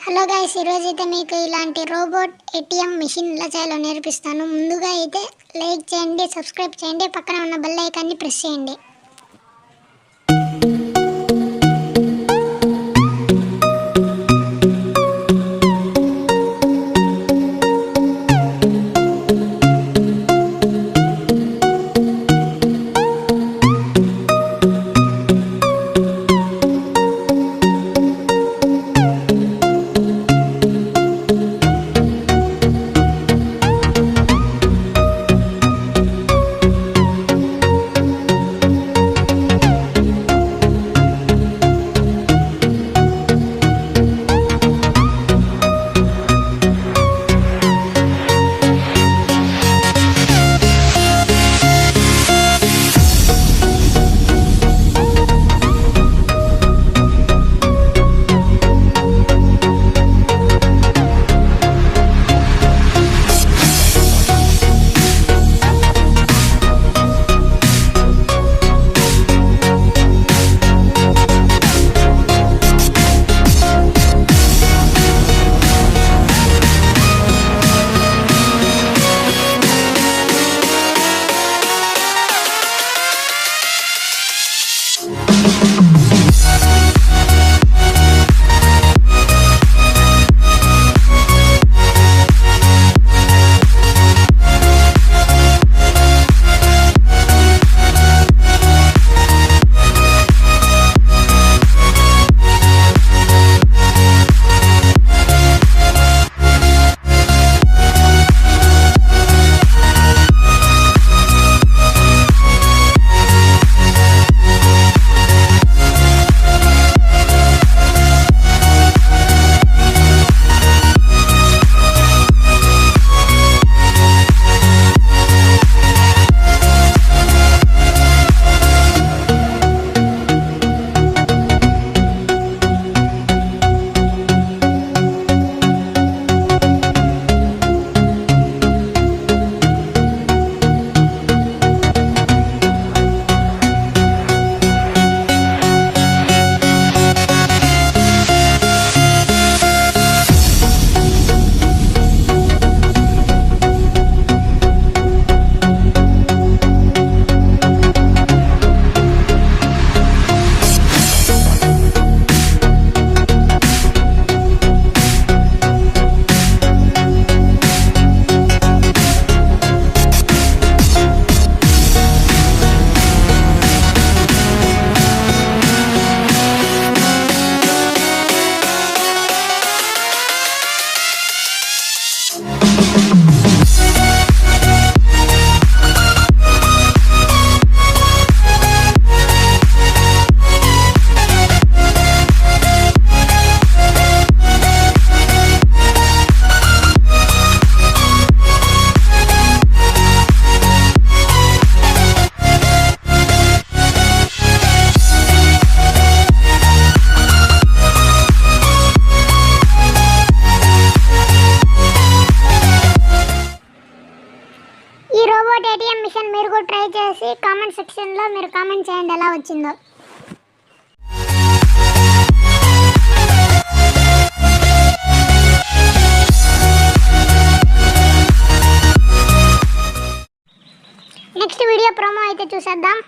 Hello guys, ఈరోజు అయితే మీకు ఇలాంటి రోబోట్ ఏటీఎం మిషన్ ఎలా చేయాలో నేర్పిస్తాను. ముందుగా అయితే లైక్ చేయండి, సబ్స్క్రైబ్ చేయండి, పక్కన ఉన్న బెల్ ఐకాన్ని ప్రెస్ చేయండి. ఈ రోబోట్ ఏటీఎం మిషన్ మీరు కూడా ట్రై చేసి కామెంట్ సెక్షన్లో మీరు కామెంట్ చేయండి ఎలా వచ్చిందో. నెక్స్ట్ వీడియో ప్రోమో అయితే చూసేద్దాం.